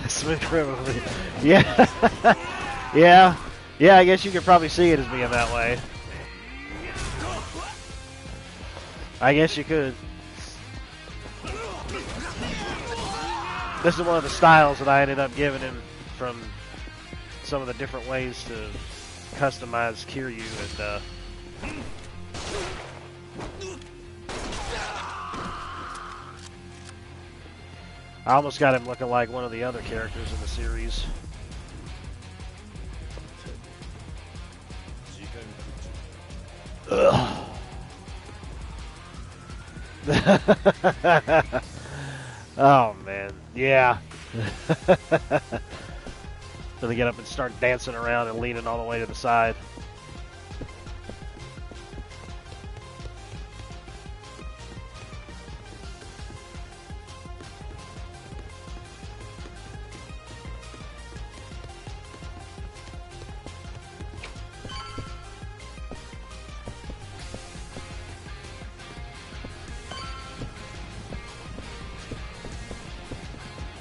Smooth criminal. Yeah. Yeah. Yeah, I guess you could probably see it as being that way. I guess you could. This is one of the styles that I ended up giving him from some of the different ways to customize Kiryu, and I almost got him looking like one of the other characters in the series. Ugh. Oh man, yeah. So they get up and start dancing around and leaning all the way to the side.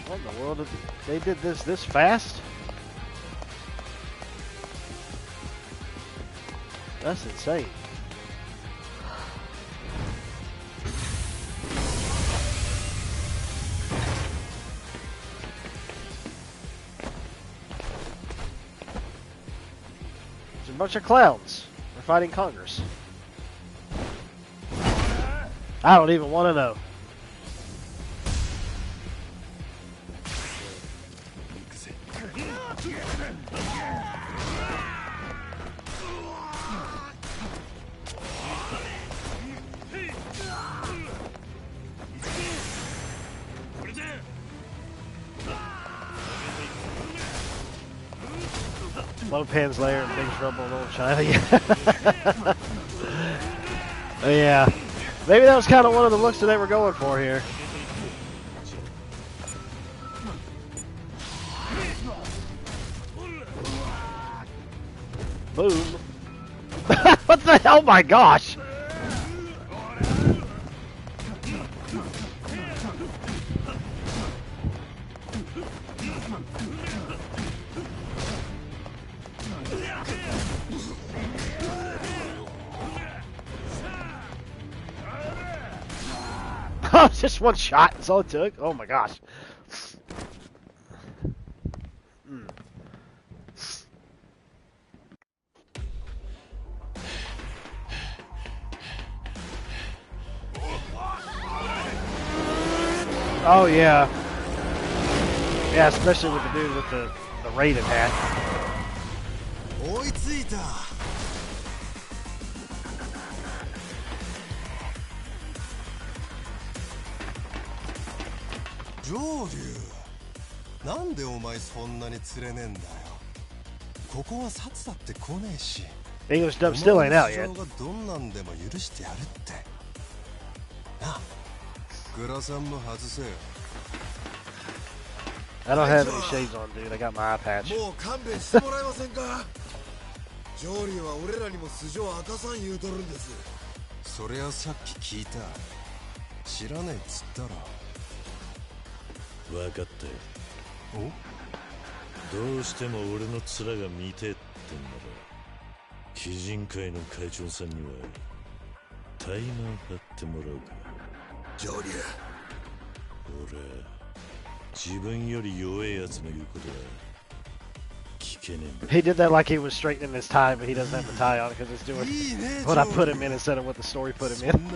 What in the world? They did this fast? That's insane. There's a bunch of clowns. They're fighting Congress. I don't even want to know. Lopan's Lair and Big Trouble in Little China. Yeah. Yeah. Maybe that was kind of one of the looks that they were going for here. Boom. What the hell? Oh my gosh. Oh, just one shot. That's all it took. Oh my gosh. Oh yeah. Yeah, especially with the dude with the Raiden hat. English dub still ain't out yet. I don't have any shades on, dude. I got my eye patch. He did that like he was straightening his tie, but he doesn't have the tie on because it's doing what I put him in instead of what the story put him in.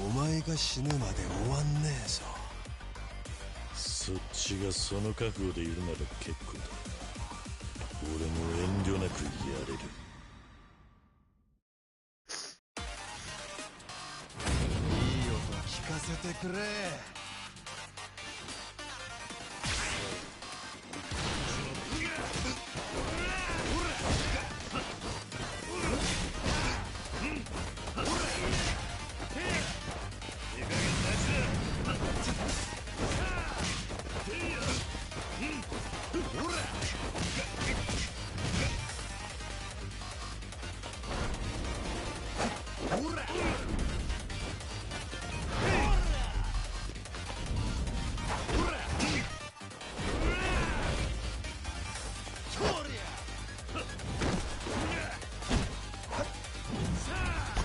お前が死ぬまで終わんねえぞ。そっちがその覚悟でいるなら結構だ。俺も遠慮なくやれる。いい音聞かせてくれ。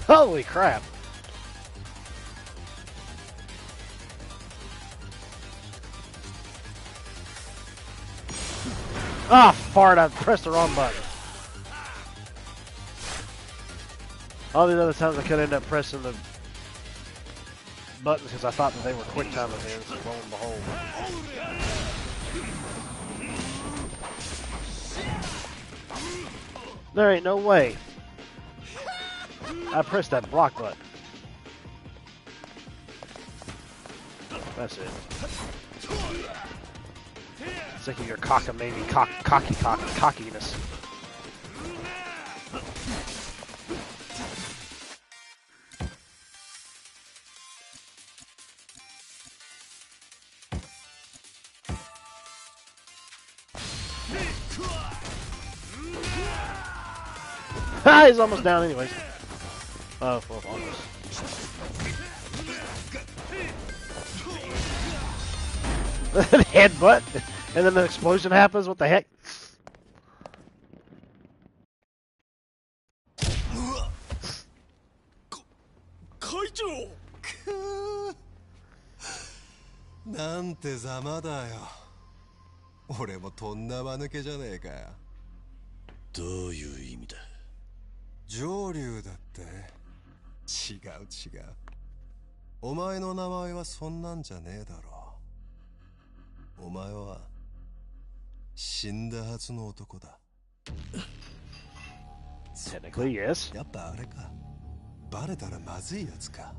Holy crap. Ah, fart, I pressed the wrong button. All these other times I could end up pressing the buttons because I thought that they were quick time events, and lo and behold. There ain't no way. I pressed that block button. That's it. Sick of your cockamamie, cockiness. Ah, he's almost down anyways. Oh, well, almost. Headbutt, and then the explosion happens. What the heck? Kaijo! なんてざまだよ。俺もとんだ間抜けじゃねえかよ。どういう意味だ。上流だって。違う違う。お前の名前はそんなんじゃねえだろう。お前は死んだはずの男だ。Technically, yes. やっぱあれか。バレたらまずいやつか。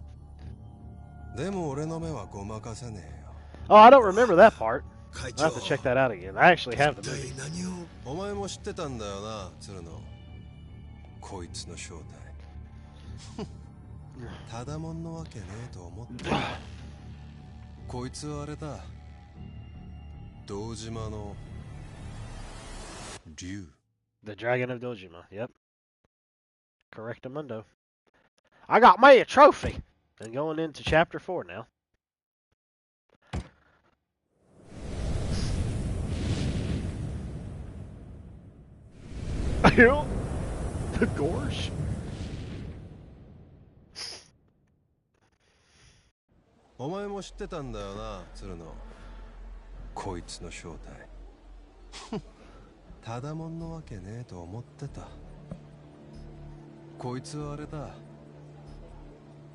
でも俺の目はごまかせねえよ。Oh, I don't remember that part. I have to check that out again. I actually have the movie. お前も知ってたんだよな、鶴野。こいつの正体。ただもんのわけねえと思って。こいつはあれだ。堂島の竜。The Dragon of Dojima. Yep. Correctamundo. I got me a trophy. And going into chapter 4 now. The gorge. お前も知ってたんだよな、鶴野。こいつの正体。ただもんのわけねえと思ってた。こいつはあれだ。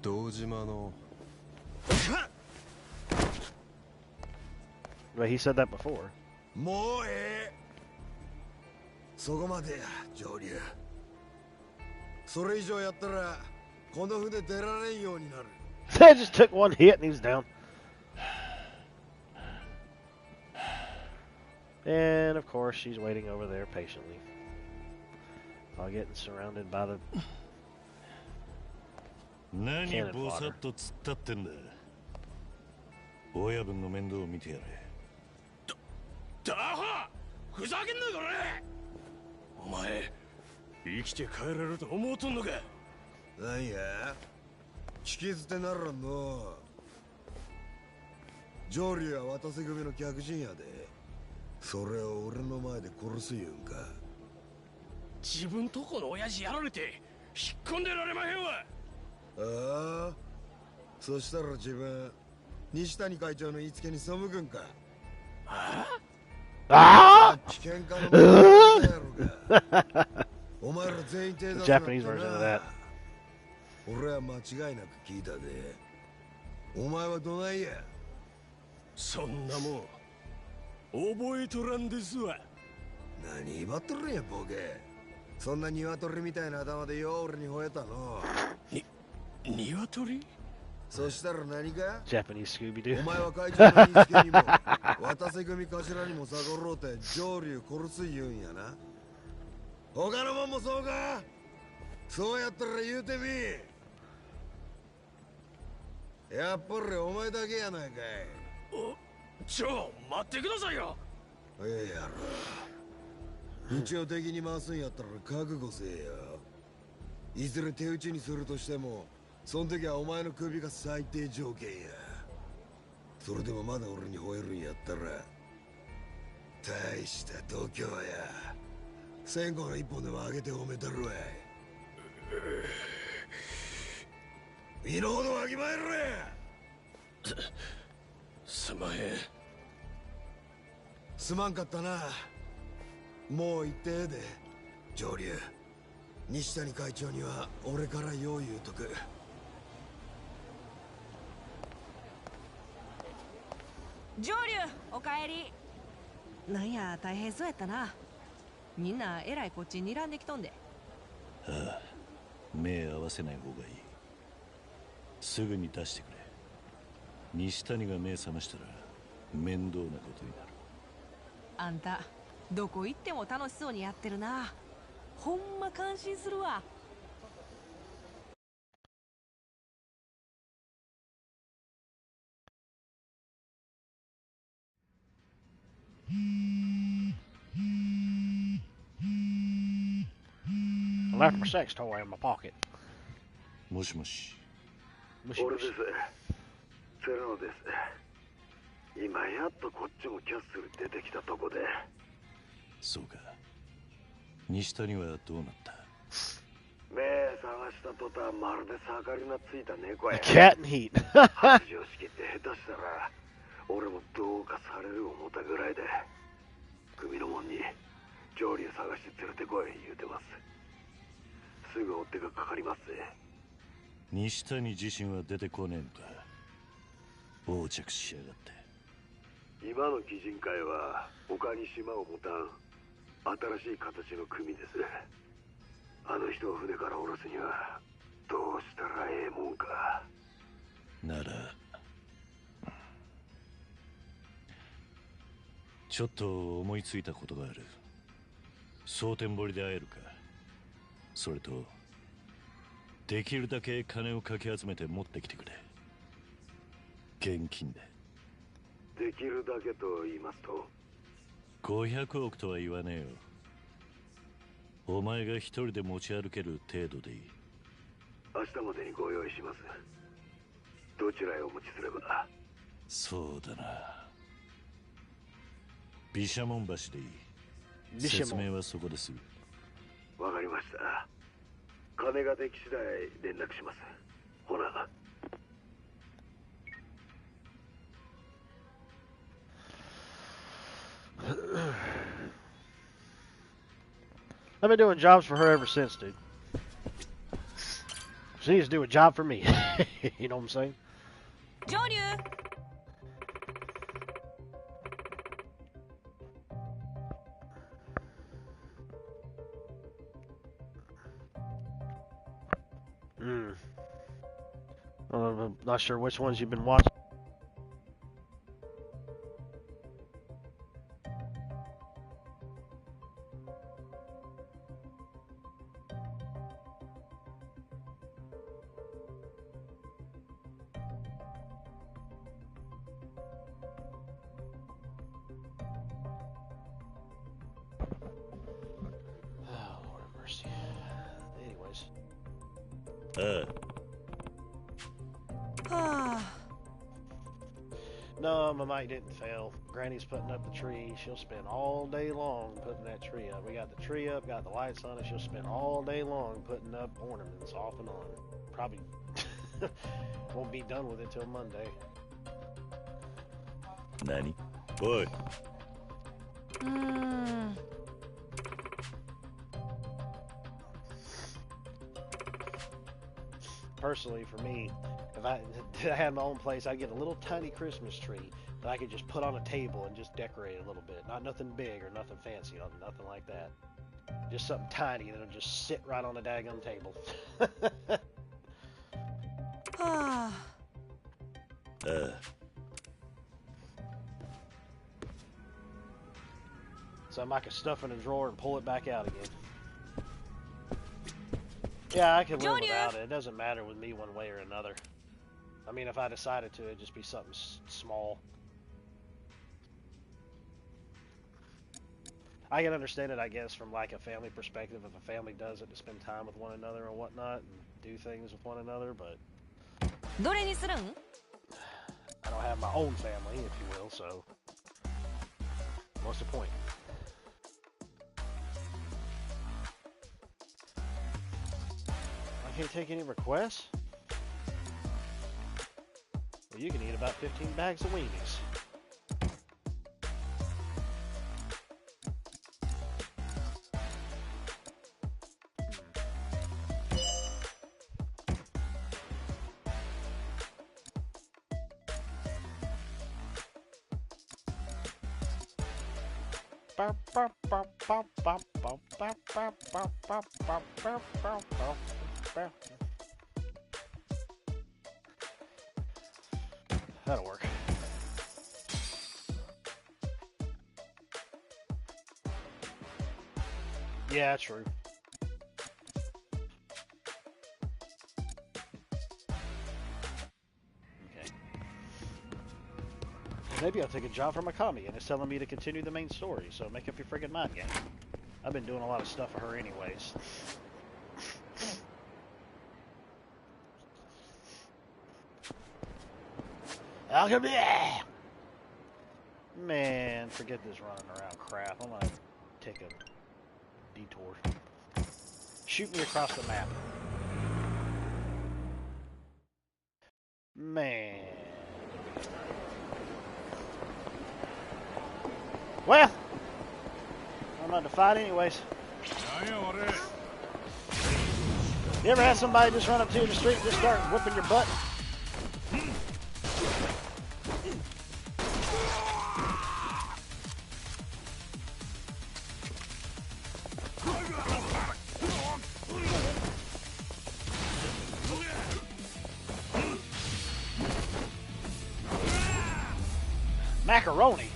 堂島の。Well, he said that before. もうええ。そこまでや、上流。それ以上やったらこの船出られんようになる。They just took one hit and he's down. And of course, she's waiting over there patiently while getting surrounded by the 何ぼさっと突っ立ってんだ。親分の面倒を見てやれ。だはふざけんなこれ。お前生きて帰れると思うとんのか。なんや聞き捨てならんの。上流は渡瀬組の客人やで。それを俺の前で殺す言うんか。自分とこの親父やられて引っ込んでられまへんわ。ああ、そしたら自分西谷会長の言いつけに背くんか。Ah! 危険かの前やろが。お前ら全員手出すなってな。 Japanese version of that. 俺は間違いなく聞いたで。お前はどないや。そんなもん覚えとらんですわ。何威張っとるんやボケ。そんな鶏みたいな頭でよう俺に吠えたの。鶏？そしたら何か Japanese お Scooby-Doo. 前は会長の言いつけにも渡瀬組頭にも逆ろうて上流殺す言うんやな。他のもんもそうか。そうやったら言うてみ。やっぱりお前だけやないかい。ちょ待ってくださいよ。ええやろ。一応敵に回すんやったら覚悟せえよ。いずれ手打ちにするとしてもそん時はお前の首が最低条件や。それでもまだ俺に吠えるんやったら大した度胸や。線香の一本でもあげて褒めたるわい。身の程わきまえろや。すまへん。すまんかったな。もう言ってええで上流。西谷会長には俺からよう言うとく。上流おかえり。なんや大変そうやったな。みんなえらいこっち睨んできとんで。ああ、目合わせない方がいい。すぐに出してくれ。西谷が目覚ましたら面倒なことになる。あんたどこ行っても楽しそうにやってるな。ほんま感心するわ。I left my sex toy in my pocket. もしもし。俺です。セレノです。今やっとこっちもキャッスル出てきたとこで。そうか。西谷はどうなった？目探した途端まるで盛りのついた猫 A や。 cat in heat. 恥をしきって下手したら俺もどうかされる思ったぐらいで、組のもんに上流探して連れてこい言うてます。すぐ追っ手がかかりますぜ。西谷自身は出てこねえのか。横着しやがって。今の擬人会は他に島を持たん新しい形の組です。あの人を船から降ろすにはどうしたらええもんか。ならちょっと思いついたことがある。蒼天堀で会えるか。それとできるだけ金をかき集めて持ってきてくれ。現金で。できるだけと言いますと500億とは言わねえよ。お前が一人で持ち歩ける程度でいい。明日までにご用意します。どちらへお持ちすれば。そうだな。毘沙門橋でいい。毘沙門説明はそこですぐ。わかりました。金ができ次第連絡します。ほな。I've been doing jobs for her ever since, dude. She needs to do a job for me. You know what I'm saying? 上流。I'm not sure which ones you've been watching. Oh, Lord have mercy. Anyways. ああ、はあ。 No, my mic didn't fail. Granny's putting up the tree. She'll spend all day long putting that tree up. We got the tree up, got the lights on it. She'll spend all day long putting up ornaments off and on. Probably won't be done with it till Monday. 何？おい。Personally, for me, If I had my own place, I'd get a little tiny Christmas tree that I could just put on a table and just decorate a little bit. Not nothing big or nothing fancy, nothing like that. Just something tiny that'll just sit right on the daggum table. Something I could stuff in a drawer and pull it back out again. Yeah, I could live without it. It doesn't matter with me one way or another. I mean, if I decided to, it'd just be something small. I can understand it, I guess, from like a family perspective. If a family does it to spend time with one another and whatnot, and do things with one another, but I don't have my own family, if you will, so what's the point? I can't take any requests? Well, you can eat about 15 bags of weenies. That'll work. Yeah, true. Okay. Maybe I'll take a job from a commie and it's telling me to continue the main story, so make up your friggin' mind, gang. I've been doing a lot of stuff for her anyways. Alchemy! Man, forget this running around crap. I'm gonna take a detour. Shoot me across the map. Man. Well, I'm about to fight anyways. You ever had somebody just run up to you in the street and just start whipping your butt? Macaroni.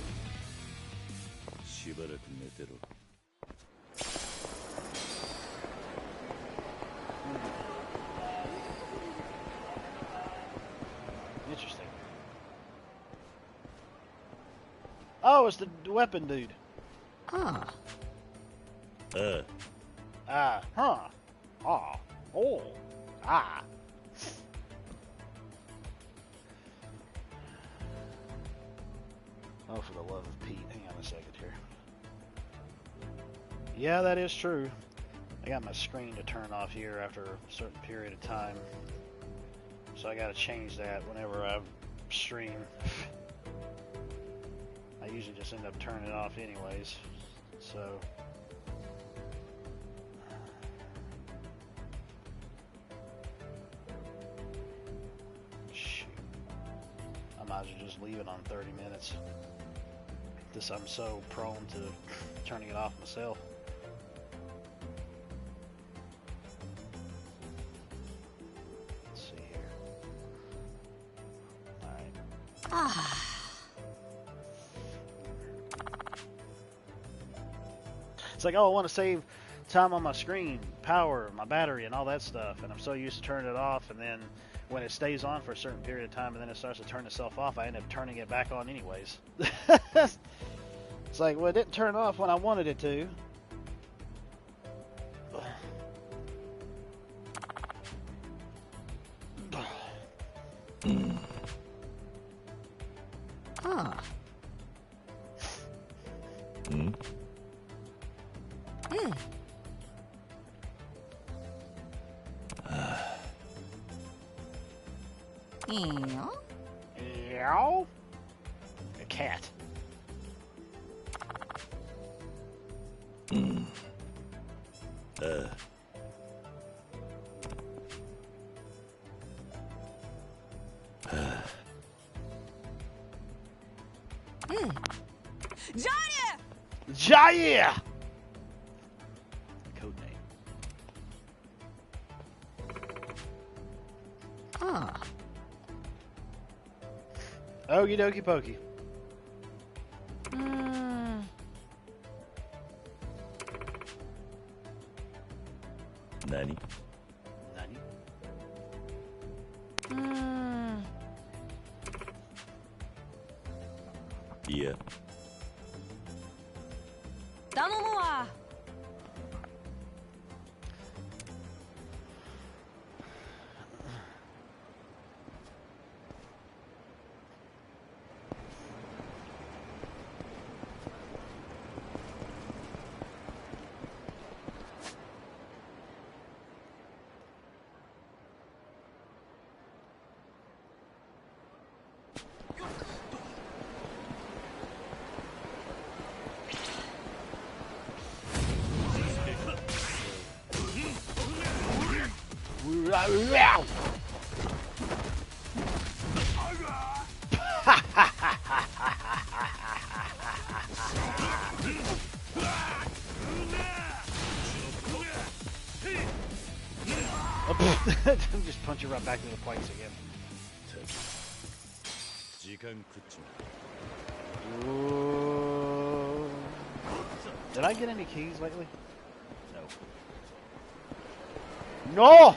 Interesting. Oh, it's the weapon dude. Ah. Huh. Ah. Oh. Ah. Oh, for the love of Pete. Hang on a second here. Yeah, that is true. I got my screen to turn off here after a certain period of time. So I gotta change that whenever I stream. I usually just end up turning it off anyways. So... shoot. I might as well just leave it on 30 minutes. I'm so prone to turning it off myself. Let's see here. Alright. It's like, oh, I want to save time on my screen, power, my battery, and all that stuff, and I'm so used to turning it off, and then when it stays on for a certain period of time and then it starts to turn itself off, I end up turning it back on anyways. It's like, well, it didn't turn off when I wanted it to. Meow? A cat. Ah, yeah! Code name. Ah. Okie dokie pokey. Nani? Nani? Yeah. 頼むわ。Just punch it right back into the planks again. Ooh. Did I get any keys lately? No! No!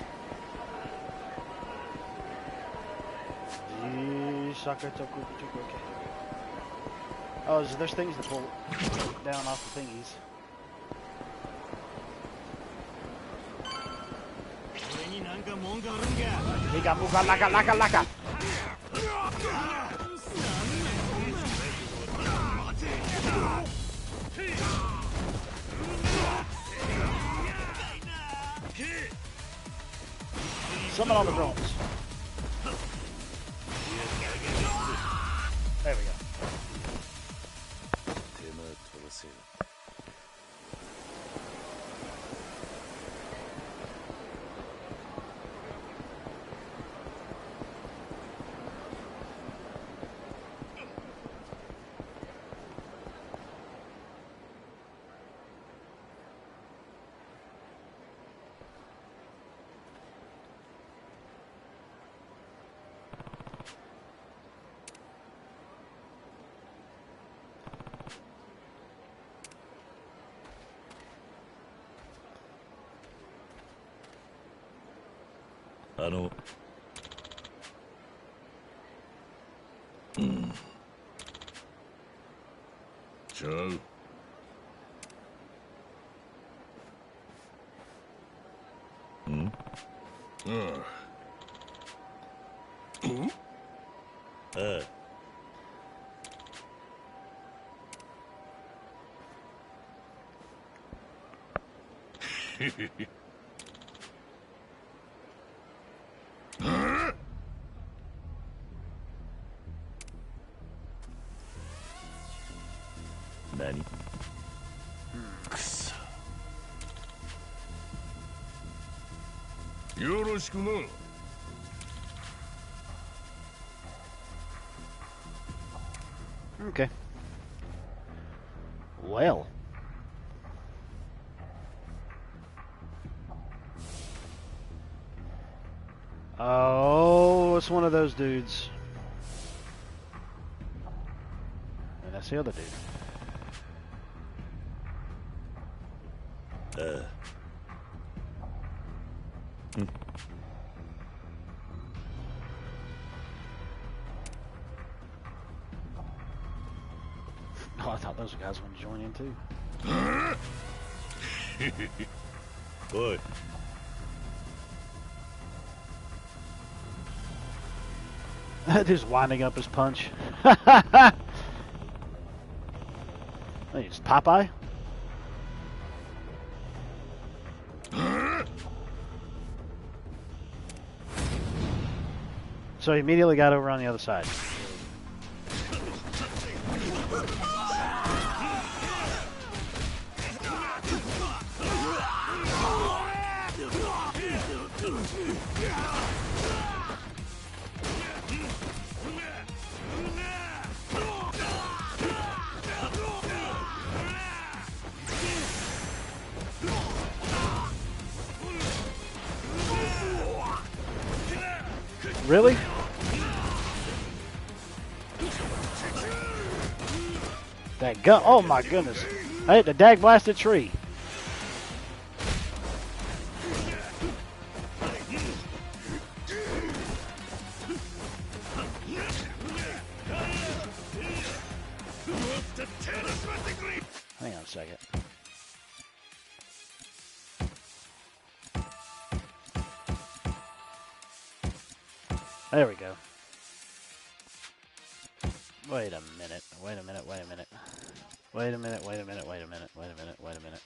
Oh, there's things to pull down off the thingies. Liga muka laka laka laka. Summon all the drones. There we go. Joe. Nani? Yoroshiku. Okay. Well. Oh, it's one of those dudes. And that's the other dude. Oh, I thought those guys wanted to join in too. Boy. Just winding up his punch. It's Popeye. So he immediately got over on the other side. Really? That gun. Oh my goodness. I hit the dag blasted tree. Hang on a second. There we go. Wait a minute. Wait a minute. Wait a minute. Wait a minute. Wait a minute. Wait a minute. Wait a minute. Wait a minute.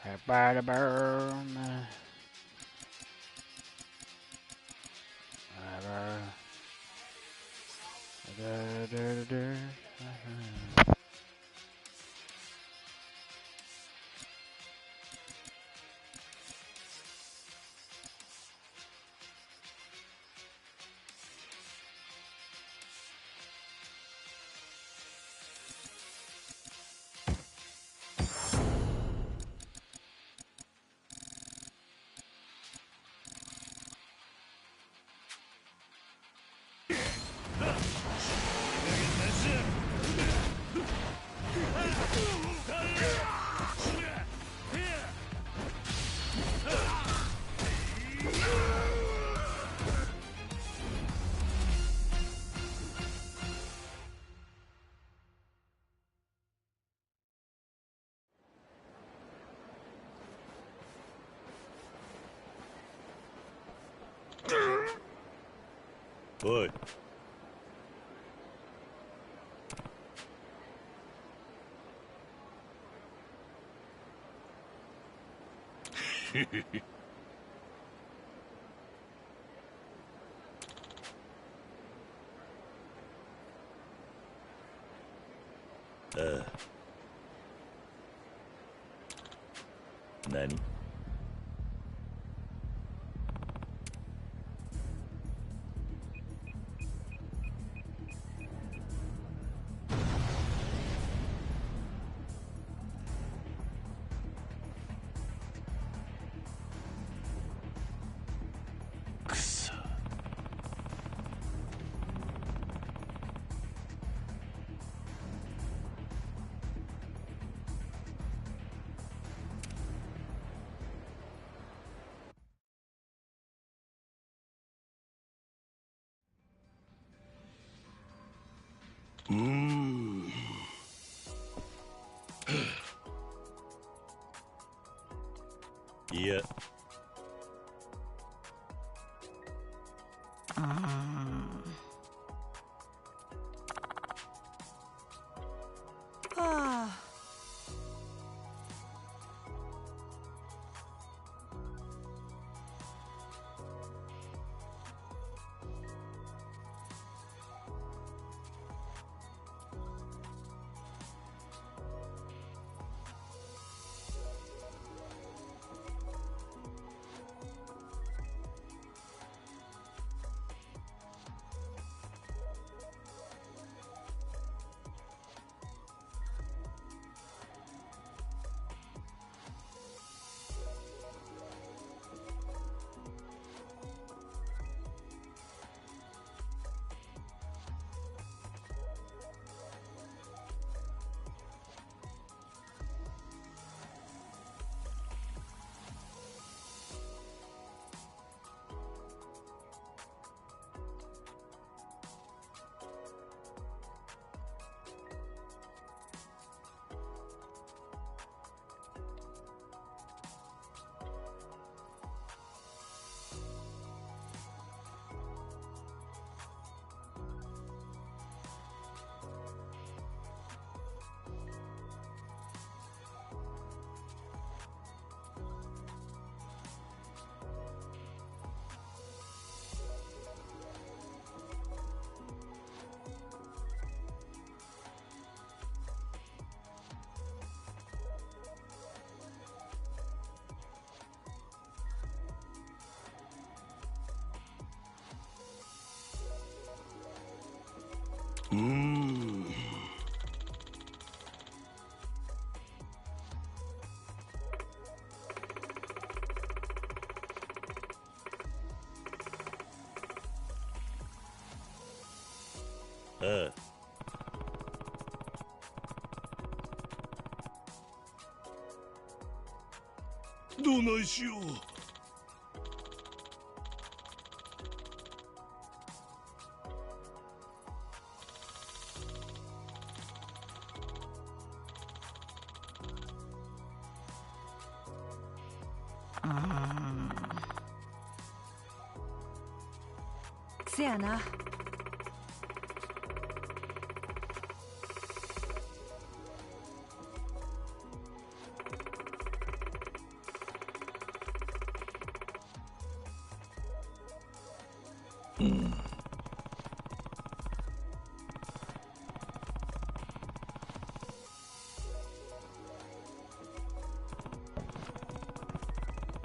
Everybody burn.おい。ああ。何？くそ。いや。ああ。どないしよう。せやな。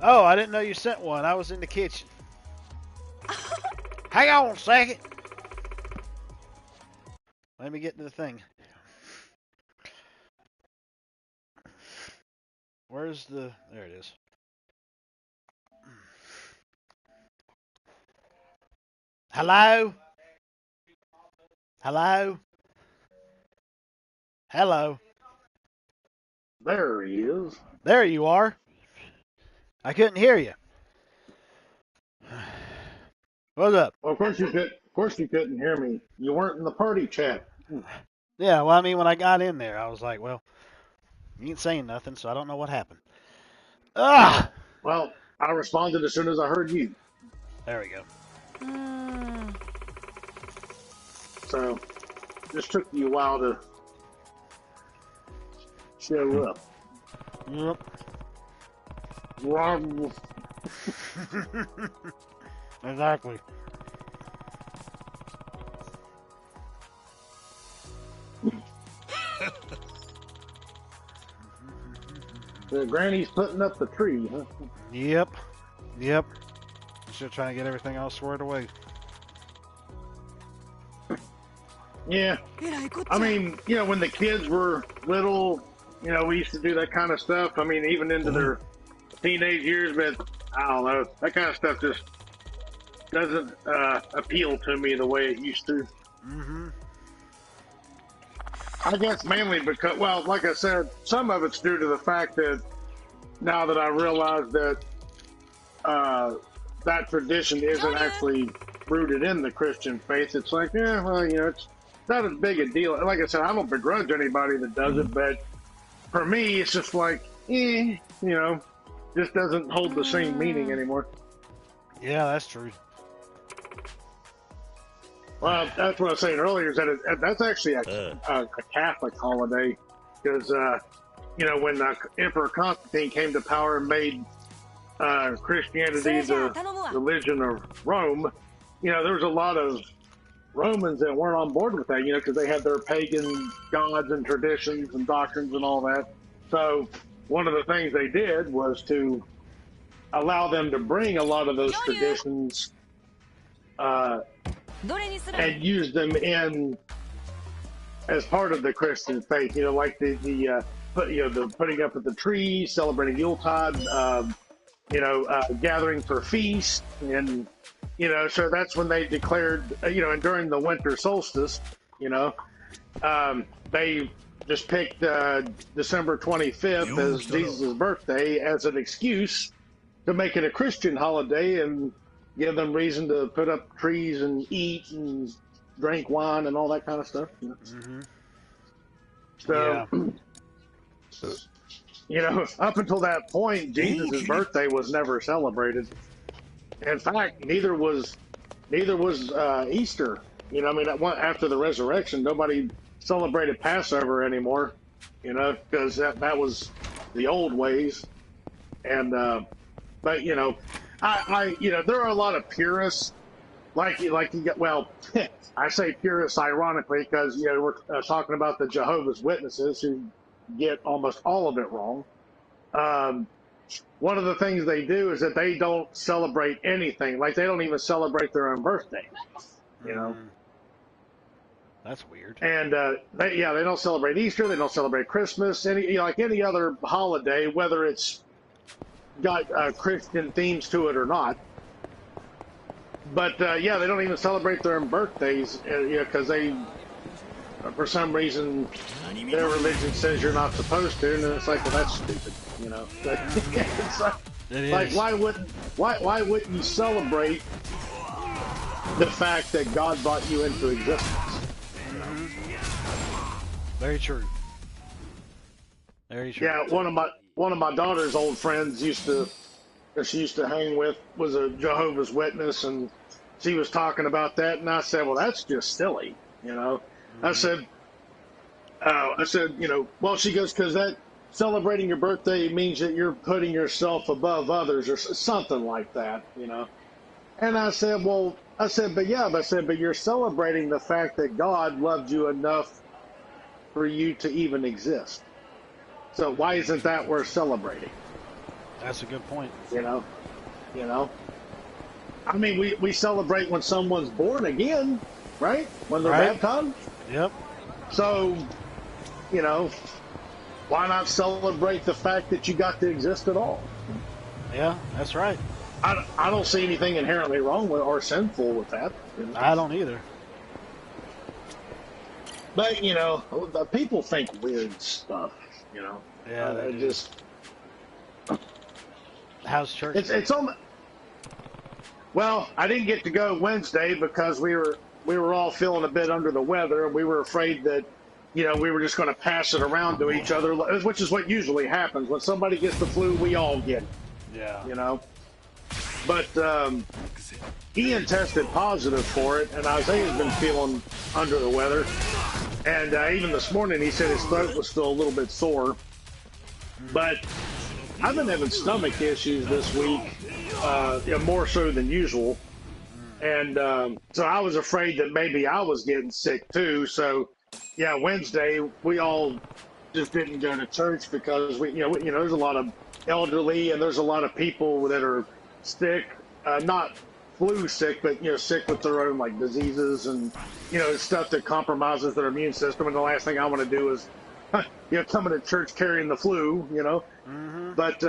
Oh, I didn't know you sent one. I was in the kitchen. Hang on a second. Let me get to the thing. Where's the... There it is. Hello? Hello? Hello? There he is. There you are. I couldn't hear you. What's up? Well, of course you could. Of course you couldn't hear me. You weren't in the party chat. Yeah, well, I mean, when I got in there, I was like, well, you ain't saying nothing, so I don't know what happened. Ah! Well, I responded as soon as I heard you. There we go. So, just took you a while to show up. Yep. Well, Exactly. the granny's putting up the tree, huh? Yep. Yep. Still trying to get everything all squared away. Yeah. I mean, you know, when the kids were little, you know, we used to do that kind of stuff. I mean, even into their teenage years, but I don't know. That kind of stuff just doesn't appeal to me the way it used to. Mm-hmm. I guess mainly because, well, like I said, some of it's due to the fact that now that I realize that that tradition isn't actually rooted in the Christian faith, it's like, yeah, well, you know, it's not as big a deal. Like I said, I don't begrudge anybody that does it, but for me, it's just like, you know, just doesn't hold the same meaning anymore. Yeah, that's true. Well, that's what I was saying earlier, is that that's actually a Catholic holiday, because, you know, when Emperor Constantine came to power and made Christianity the religion of Rome, you know, there was a lot of Romans that weren't on board with that, you know, because they had their pagan gods and traditions and doctrines and all that. So one of the things they did was to allow them to bring a lot of those traditions and use them in as part of the Christian faith. You know, like the putting up of the tree, celebrating Yuletide, you know, gathering for feast, and you know, so that's when they declared, you know, and during the winter solstice, you know, they just picked December 25th as Jesus' birthday as an excuse to make it a Christian holiday and give them reason to put up trees and eat and drink wine and all that kind of stuff. You know? Mm-hmm. So, yeah. You know, up until that point, Jesus' birthday was never celebrated. In fact, neither was Easter. You know, I mean, after the resurrection, nobody celebrated Passover anymore. You know, because that was the old ways. And but you know, I you know, there are a lot of purists like you get, well, I say purists ironically because, you know, we're talking about the Jehovah's Witnesses who get almost all of it wrong. One of the things they do is that they don't celebrate anything. Like, they don't even celebrate their own birthday, you know? That's weird. And, they don't celebrate Easter. They don't celebrate Christmas. Like any other holiday, whether it's got Christian themes to it or not. But, yeah, they don't even celebrate their own birthdays, you know, because they for some reason their religion says you're not supposed to, and then it's like, well, that's stupid, you know. It's like why wouldn't you celebrate the fact that God brought you into existence? Very true. Very true. Yeah, one of my daughter's old friends that she used to hang with was a Jehovah's Witness, and she was talking about that, and I said, well, that's just silly, you know. I said, you know, well, she goes, because that celebrating your birthday means that you're putting yourself above others or something like that, you know. And I said, well, but you're celebrating the fact that God loved you enough for you to even exist. So why isn't that worth celebrating? That's a good point. You know. I mean, we celebrate when someone's born again, right? When they're baptized. Yep. So, you know, why not celebrate the fact that you got to exist at all? Yeah, that's right. I don't see anything inherently wrong with or sinful with that. You know? I don't either. But, you know, people think weird stuff, you know. Yeah, they do. Just... How's church? It's on. Well, I didn't get to go Wednesday because we were all feeling a bit under the weather, and we were afraid that, you know, we were just going to pass it around to each other, which is what usually happens. When somebody gets the flu, we all get it. Yeah. You know. But Ian tested positive for it, and Isaiah's been feeling under the weather. And even this morning, he said his throat was still a little bit sore. But I've been having stomach issues this week, more so than usual. And so I was afraid that maybe I was getting sick too. So, yeah, Wednesday, we all just didn't go to church because there's a lot of elderly and there's a lot of people that are sick, not flu sick, but sick with their own like diseases and stuff that compromises their immune system. And the last thing I want to do is coming to church carrying the flu. Mm-hmm. But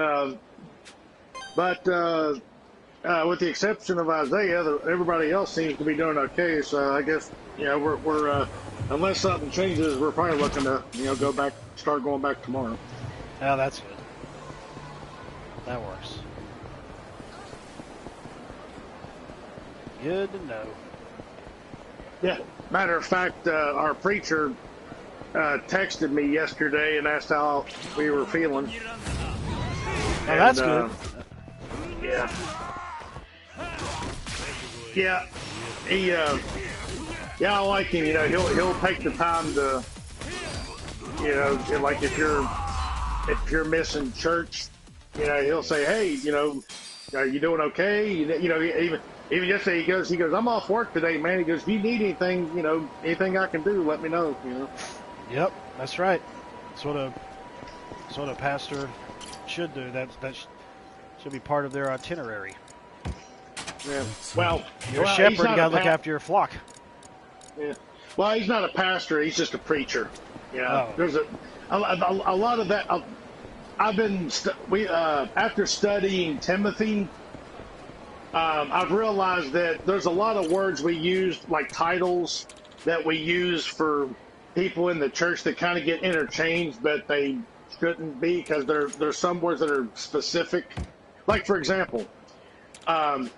with the exception of Isaiah, everybody else seems to be doing okay. So I guess we're unless something changes, we're probably looking to start going back tomorrow. Yeah, that's good. That works. Good to know. Yeah. Matter of fact, our preacher texted me yesterday and asked how we were feeling. Oh, that's good. Yeah. Yeah. He. I like him. He'll take the time to. Like if you're missing church, he'll say, hey, are you doing okay? Even yesterday he goes, I'm off work today, man. He goes, if you need anything, anything I can do, let me know. Yep, that's right. That's what a pastor should do. That should be part of their itinerary. Yeah. Well, you're a shepherd. You got to look after your flock. Yeah. Well, he's not a pastor. He's just a preacher. Oh. There's a lot of that. I've been after studying Timothy. I've realized that there's a lot of words we use, like titles, that we use for people in the church that kind of get interchanged, but they shouldn't be because there's some words that are specific. Like, for example, in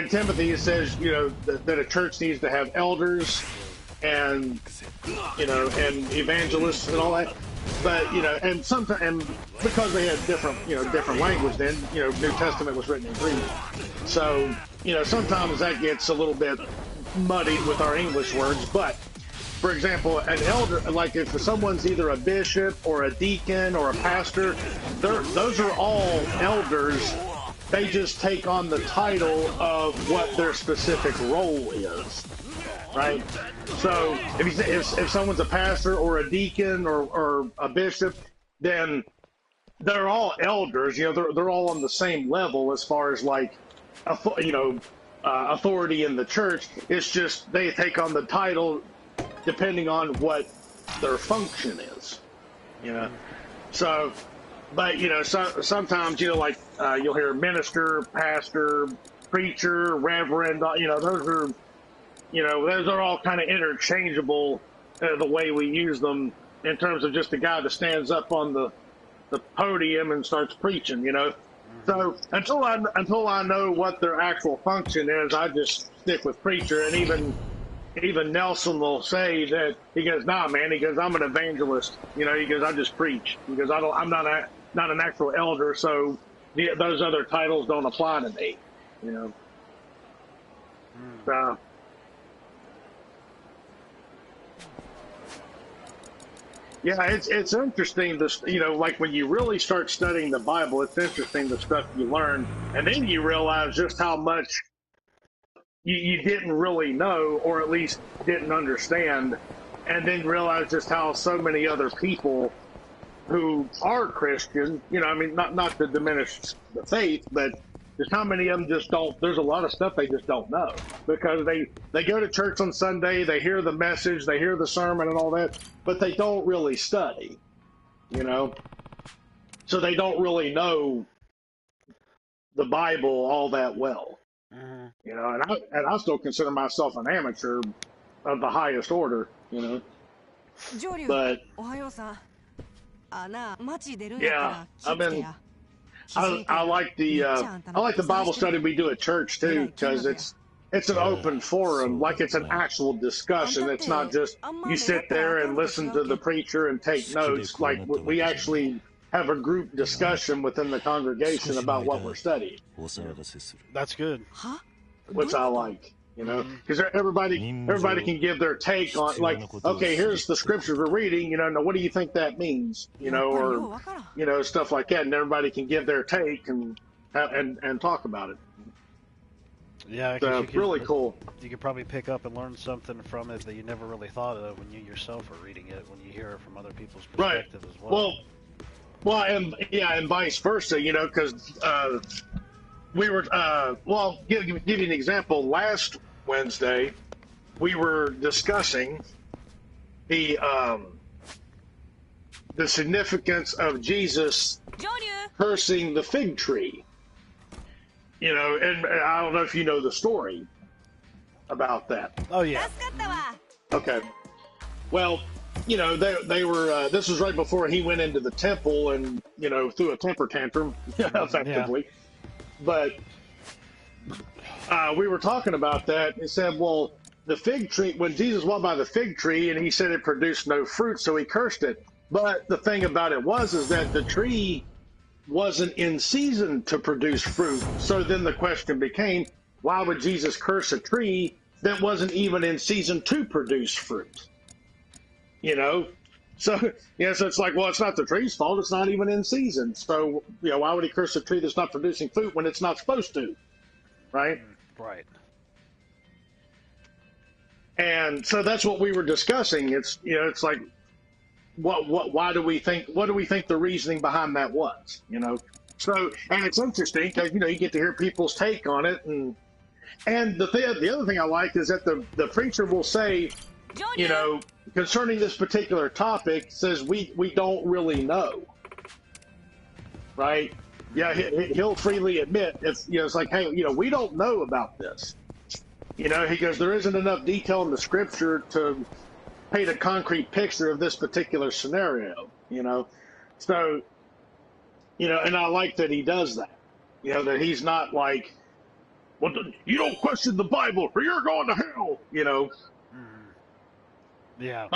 Timothy it says, that a church needs to have elders and, and evangelists and all that. But, and sometimes, and because they had different language then, New Testament was written in Greek. So, sometimes that gets a little bit muddied with our English words. But, for example, an elder, like if someone's either a bishop or a deacon or a pastor, those are all elders. They just take on the title of what their specific role is, right? So if someone's a pastor or a deacon or a bishop, then they're all elders. They're all on the same level as far as like, authority in the church. It's just they take on the title depending on what their function is. So, but sometimes like you'll hear minister, pastor, preacher, reverend. Those are all kind of interchangeable the way we use them in terms of just a guy that stands up on the podium and starts preaching, you know. So until I know what their actual function is, I just stick with preacher. And even Nelson will say that he goes, "Nah, man," he goes, "I'm an evangelist," you know. He goes, "I just preach," he goes, I'm not an actual elder, so those other titles don't apply to me, you know. So. Yeah, it's interesting. This, you know, like when you really start studying the Bible, it's interesting the stuff you learn, and then you realize just how much you didn't really know, or at least didn't understand, and then realize just how so many other people who are Christian, you know, I mean, not to diminish the faith, but just how many of them just don't. There's a lot of stuff they just don't know because they go to church on Sunday, they hear the message, they hear the sermon and all that, but they don't really study, you know. So they don't really know the Bible all that well, you know. And I still consider myself an amateur of the highest order, you know. But yeah, I like the Bible study we do at church too, because it's an open forum, like it's an actual discussion. It's not just you sit there and listen to the preacher and take notes. Like we actually have a group discussion within the congregation about what we're studying. That's good. Which I like, you know, because everybody can give their take on, like, okay, here's the scriptures we're reading, you know, now what do you think that means, you know, or you know, stuff like that, and everybody can give their take and talk about it. Yeah, so really cool. You could probably pick up and learn something from it that you never really thought of when you yourself are reading it, when you hear it from other people's perspective as well. Well, and vice versa, you know, because we were give you an example. Last Wednesday, we were discussing the significance of Jesus cursing the fig tree. You know, and I don't know if you know the story about that. Oh, yeah. Okay. Well, you know, they were, this was right before he went into the temple and, you know, threw a temper tantrum, effectively. Yeah. But we were talking about that and said, well, the fig tree, when Jesus walked by the fig tree and he said it produced no fruit, so he cursed it. But the thing about it is that the tree wasn't in season to produce fruit. So then the question became, why would Jesus curse a tree that wasn't even in season to produce fruit? You know? So, yeah, so it's like, well, it's not the tree's fault. It's not even in season. So, you know, why would he curse a tree that's not producing fruit when it's not supposed to? Right? Right. And so that's what we were discussing. It's, you know, it's like, what do we think the reasoning behind that was, you know? So, and it's interesting because, you know, you get to hear people's take on it, and the other thing I like is that the preacher will say, you know, concerning this particular topic, says we don't really know, right? Yeah, he'll freely admit, it's, you know, it's like, hey, you know, we don't know about this, you know. He goes, there isn't enough detail in the scripture to paint a concrete picture of this particular scenario, you know. So, you know, and I like that he does that, you know, that he's not like, well, you don't question the Bible or you're going to hell, you know. Yeah.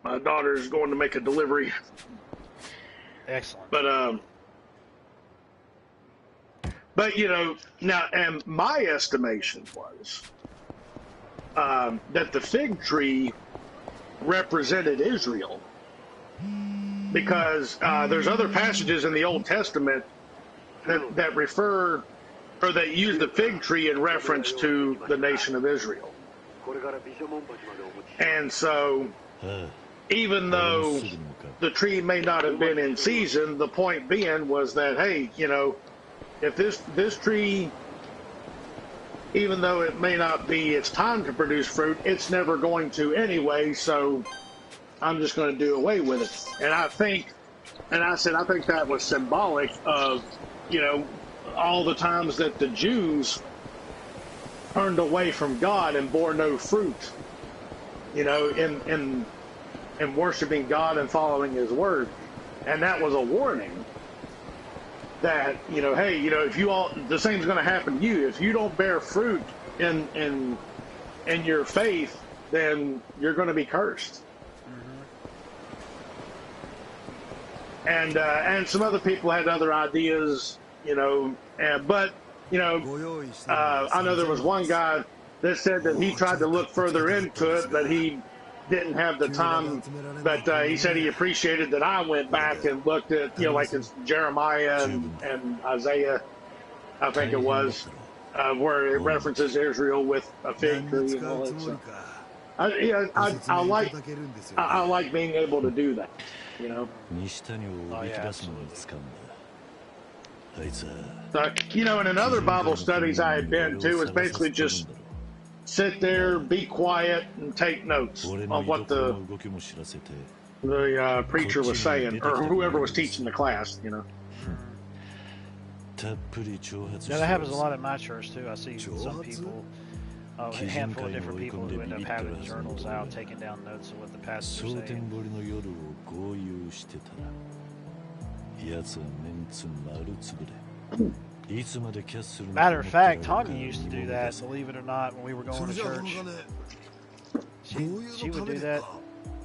My daughter's going to make a delivery. Excellent. But you know, now, and my estimation was that the fig tree represented Israel, because there's other passages in the Old Testament that refer, or that use the fig tree in reference to the nation of Israel. And so, even though the tree may not have been in season, the point being was that, hey, you know, if this tree, even though it may not be its time to produce fruit, it's never going to anyway, so I'm just going to do away with it. And I think that was symbolic of, you know, all the times that the Jews turned away from God and bore no fruit you know, in worshiping God and following His word, and that was a warning that, you know, hey, you know, if you all, the same's going to happen to you if you don't bear fruit in your faith, then you're going to be cursed. And some other people had other ideas, you know, but you know, I know there was one guy that said that he tried to look further into it, but he didn't have the time. But he said he appreciated that I went back and looked at, you know, like it's Jeremiah and Isaiah, I think it was, where it references Israel with a fig tree and all that stuff. I like being able to do that, you know. Oh, yeah, absolutely. So, you know, and in other Bible studies I had been to, was basically just sit there, be quiet, and take notes on what the preacher was saying, or whoever was teaching the class, you know. Yeah, that happens a lot at my church too. I see some people, a handful of different people who end up having journals out, taking down notes of what the pastor's saying. Matter of fact, Tanya used to do that, believe it or not, when we were going to church. She would do that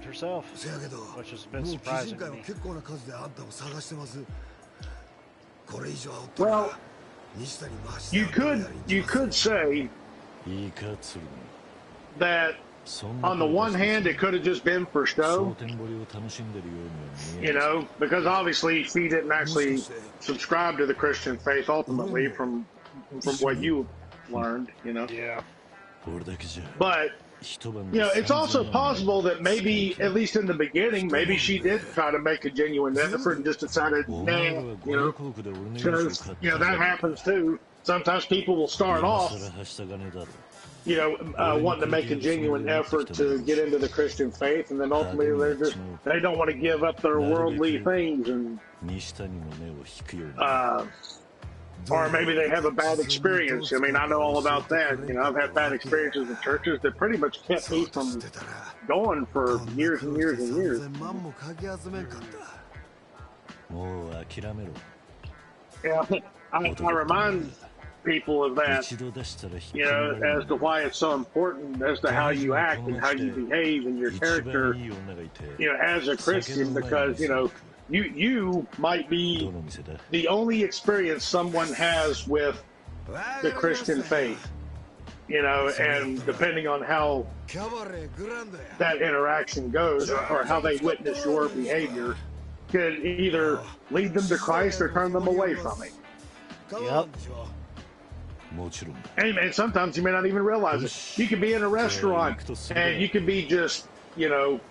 herself, which has been surprising to me. Well, you could say that on the one hand it could have just been for show, you know, because obviously she didn't actually subscribe to the Christian faith ultimately from what you learned, you know. Yeah. But you know, it's also possible that maybe, at least in the beginning, maybe she did try to make a genuine effort and just decided, nah, you know, because, you know, that happens too. Sometimes people will start off, you know, wanting to make a genuine effort to get into the Christian faith, and then ultimately they don't want to give up their worldly things, and or maybe they have a bad experience. I mean, I know all about that. You know, I've had bad experiences in churches that pretty much kept me from going for years and years and years. Yeah, I remind people of that, you know, as to why it's so important as to how you act and how you behave and your character, you know, as a Christian, because, you know, you might be the only experience someone has with the Christian faith, you know, and depending on how that interaction goes or how they witness your behavior could either lead them to Christ or turn them away from it. Yep. And sometimes you may not even realize it. You could be in a restaurant and you could be just, you know,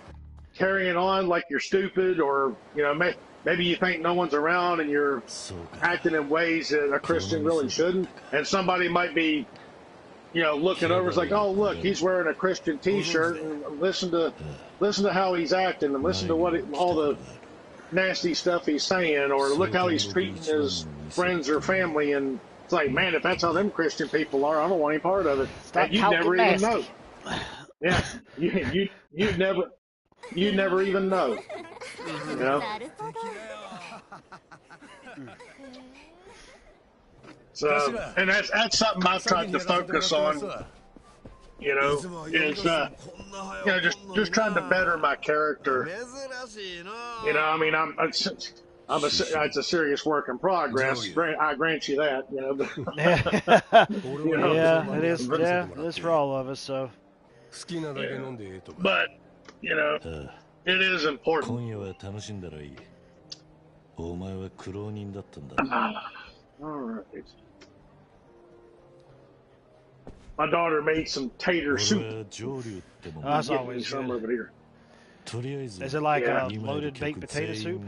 carrying on like you're stupid, or, you know, maybe you think no one's around and you're acting in ways that a Christian really shouldn't, and somebody might be, you know, looking over, it's like, oh, look, he's wearing a Christian t-shirt, and listen to how he's acting, and listen to all the nasty stuff he's saying, or look how he's treating his friends or family, and it's like, man, if that's how them Christian people are, I don't want any part of it. Stop and you never even nasty. know. Yeah, you never even know. You know? So, and that's something I've tried to focus on. You know, is you know, just trying to better my character. You know, I mean, it's a serious work in progress. I grant you that. You know, but, you know, yeah, it is. Yeah, it is for all of us. So, but you know, it is important. All right. My daughter made some tater soup. Oh, that's always some good. over here. Is it like a loaded baked potato soup?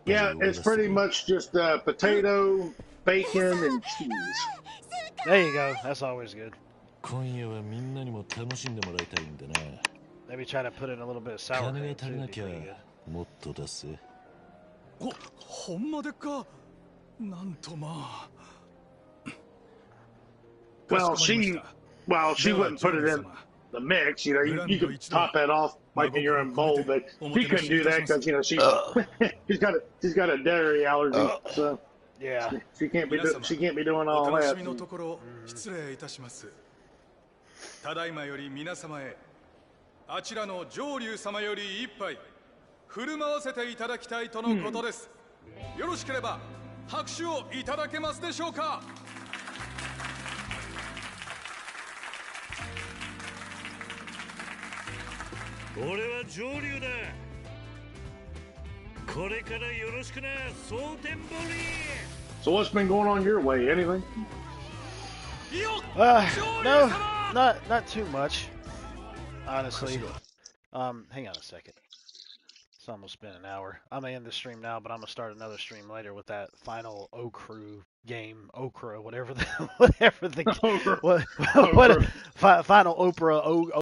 Yeah, it's pretty much just potato, bacon, and cheese. There you go. That's always good. Maybe try to put in a little bit of sour cream too. It'd be pretty good. ほんまでっかなんとまあ Well, she wouldn't put it in. the mix. You know, you could top that off like in your own bowl, but she couldn't do that because you know she's she's got a dairy allergy, so Yeah. she can't be doing all that. ただいまより皆様へあちらの上流様より一杯振る舞わせていただきたいとのことです。よろしければ拍手をいただけますでしょうか。俺は上流だ。これからよろしくな、蒼天堀。 So what's been going on your way? Anything? No, not too much, honestly. Hang on a second. It's almost been an hour. I'm gonna end the stream now, but I'm gonna start another stream later with that final Okra game, Okra, whatever the final Oprah